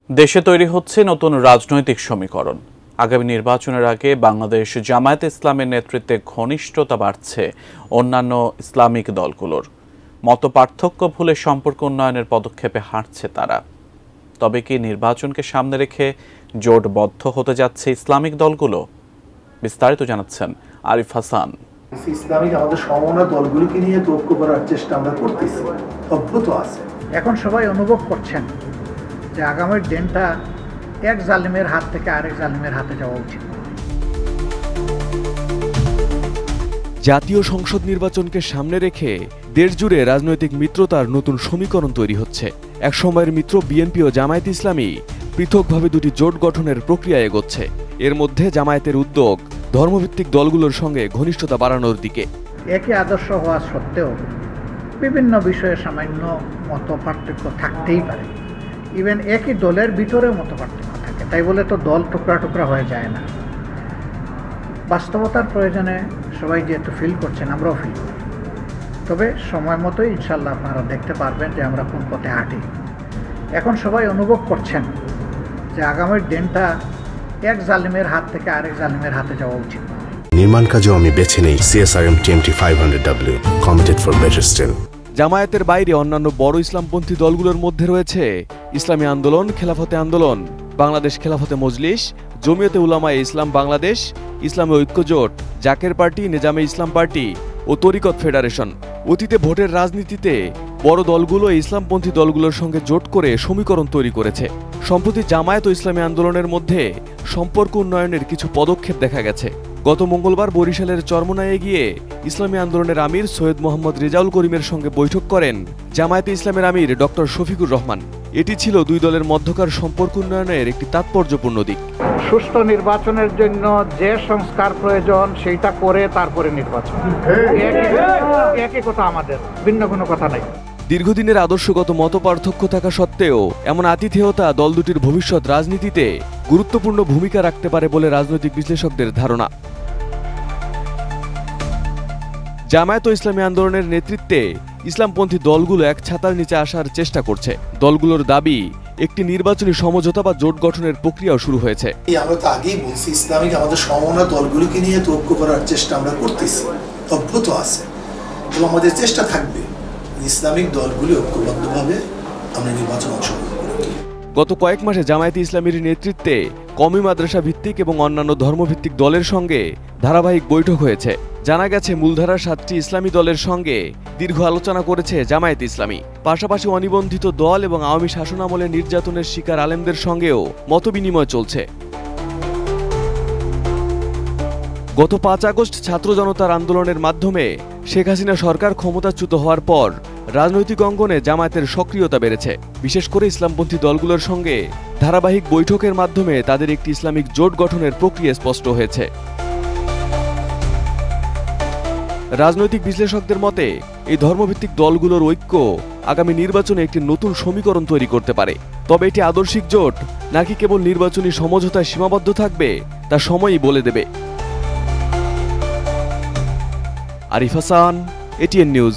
দেশে তৈরি হচ্ছে নতুন রাজনৈতিক সমীকরণ। আগামী নির্বাচনের আগে বাংলাদেশ জামায়াতে ইসলামের নেতৃত্বে ঘনিষ্ঠতা বাড়ছে অন্যান্য ইসলামিক দলগুলোর। মতপার্থক্য ভুলে সম্পর্ক উন্নয়নের পদক্ষেপে হাঁটছে তারা। তবে কি নির্বাচনকে সামনে রেখে জোটবদ্ধ হতে যাচ্ছে ইসলামিক দলগুলো? বিস্তারিত জানাচ্ছেন আরিফ হাসান। ইসলামিক আমাদের সমমনা দলগুলোকে নিয়ে ঐক্য করার চেষ্টা আমরা করতেছি, অভ্যুত আছে। এখন সবাই অনুভব করছেন যে আগামীর দিনটা এক জালিমের হাত থেকে আরেক জালিমের হাতে যাওয়া উচিত। জাতীয় সংসদ নির্বাচনকে সামনে রেখে দেশজুড়ে রাজনৈতিক মিত্রতার নতুন সমীকরণ তৈরি হচ্ছে। এক সময়ের মিত্র বিএনপি ও জামায়াত ইসলামী পৃথকভাবে দুটি জোট গঠনের প্রক্রিয়া এগোচ্ছে। এর মধ্যে জামায়াতের উদ্যোগ ধর্মভিত্তিক দলগুলোর সঙ্গে ঘনিষ্ঠতা বাড়ানোর দিকে। একই আদর্শ হওয়া সত্ত্বেও বিভিন্ন বিষয়ে সামান্য মত পার্থক্য থাকতেই পারে। ইভেন একই দলের ভিতরেও মত পার্থক্য থাকে, তাই বলে তো দল টুকরা টুকরা হয়ে যায় না। বাস্তবতার প্রয়োজনে সবাই যেহেতু ফিল করছেন, আমরাও ফিল করি। তবে সময় মতোই ইনশাল্লাহ আপনারা দেখতে পারবেন যে আমরা কোন পথে হাঁটি। এখন সবাই অনুভব করছেন যে আগামীর দিনটা এক জালিমের হাত থেকে আরেক জালিমের হাতে যাওয়া উচিত। নির্মাণ কাজেও আমি বেছে নেই CSRM TMT 500W, committed for better still। জামায়াতের বাইরে অন্যান্য বড় ইসলামপন্থী দলগুলোর মধ্যে রয়েছে ইসলামী আন্দোলন, খেলাফতে আন্দোলন, বাংলাদেশ খেলাফতে মজলিস, জমিয়তে উলামায়ে ইসলাম বাংলাদেশ, ইসলামী ঐক্যজোট, জাকের পার্টি, নিজামে ইসলাম পার্টি ও তরিকত ফেডারেশন। অতীতে ভোটের রাজনীতিতে বড় দলগুলো ইসলামপন্থী দলগুলোর সঙ্গে জোট করে সমীকরণ তৈরি করেছে। সম্প্রতি জামায়াত ও ইসলামী আন্দোলনের মধ্যে সম্পর্ক উন্নয়নের কিছু পদক্ষেপ দেখা গেছে। গত মঙ্গলবার বরিশালের চরমোনাইয়ে গিয়ে ইসলামী আন্দোলনের আমির সৈয়দ মোহাম্মদ রেজাউল করিমের সঙ্গে বৈঠক করেন জামায়াতে ইসলামের আমির ডক্টর শফিকুর রহমান। এটি ছিল দুই দলের মধ্যকার সম্পর্ক উন্নয়নের একটি তাৎপর্যপূর্ণ দিক। সুষ্ঠু নির্বাচনের জন্য যে সংস্কার প্রয়োজন সেইটা করে তারপরে নির্বাচন, একই কথা আমাদের, ভিন্ন কোনো কথা নাই। দীর্ঘদিনের আদর্শগত মতপার্থক্য থাকা সত্ত্বেও এমন আতিথেয়তা দল দুটির ভবিষ্যৎ রাজনীতিতে গুরুত্বপূর্ণ ভূমিকা রাখতে পারে বলে রাজনৈতিক বিশ্লেষকদের ধারণা। জামায়াত ও ইসলামী আন্দোলনের নেতৃত্বে ইসলামপন্থী দলগুলো এক ছাতার নিচে আসার চেষ্টা করছে। দলগুলোর দাবি একটি নির্বাচনী সমঝোতা বা জোট গঠনের প্রক্রিয়াও শুরু হয়েছে। আমরা তো আগেই বলছি, ইসলামিক আমাদের সমমনা দলগুলোকে নিয়ে ঐক্য করার চেষ্টা আমরা করতেছি, অভ্যুত আছে এবং আমাদের চেষ্টা থাকবে ইসলামিক দলগুলি ঐক্যবদ্ধভাবে আমরা নির্বাচন অংশগ্রহণ করি। গত কয়েক মাসে জামায়াতে ইসলামীর নেতৃত্বে কওমি মাদ্রাসা ভিত্তিক এবং অন্যান্য ধর্মভিত্তিক দলের সঙ্গে ধারাবাহিক বৈঠক হয়েছে। জানা গেছে মূলধারার 7টি ইসলামী দলের সঙ্গে দীর্ঘ আলোচনা করেছে জামায়াতে ইসলামী। পাশাপাশি অনিবন্ধিত দল এবং আওয়ামী শাসনামলে নির্যাতনের শিকার আলেমদের সঙ্গেও মতবিনিময় চলছে। গত 5 আগস্ট ছাত্র জনতার আন্দোলনের মাধ্যমে শেখ হাসিনা সরকার ক্ষমতাচ্যুত হওয়ার পর রাজনৈতিক অঙ্গনে জামায়াতের সক্রিয়তা বেড়েছে। বিশেষ করে ইসলামপন্থী দলগুলোর সঙ্গে ধারাবাহিক বৈঠকের মাধ্যমে তাদের একটি ইসলামিক জোট গঠনের প্রক্রিয়া স্পষ্ট হয়েছে। রাজনৈতিক বিশ্লেষকদের মতে এই ধর্মভিত্তিক দলগুলোর ঐক্য আগামী নির্বাচনে একটি নতুন সমীকরণ তৈরি করতে পারে। তবে এটি আদর্শিক জোট নাকি কেবল নির্বাচনী সমঝোতায় সীমাবদ্ধ থাকবে তা সময়ই বলে দেবে। Arif Hasan, ATN news.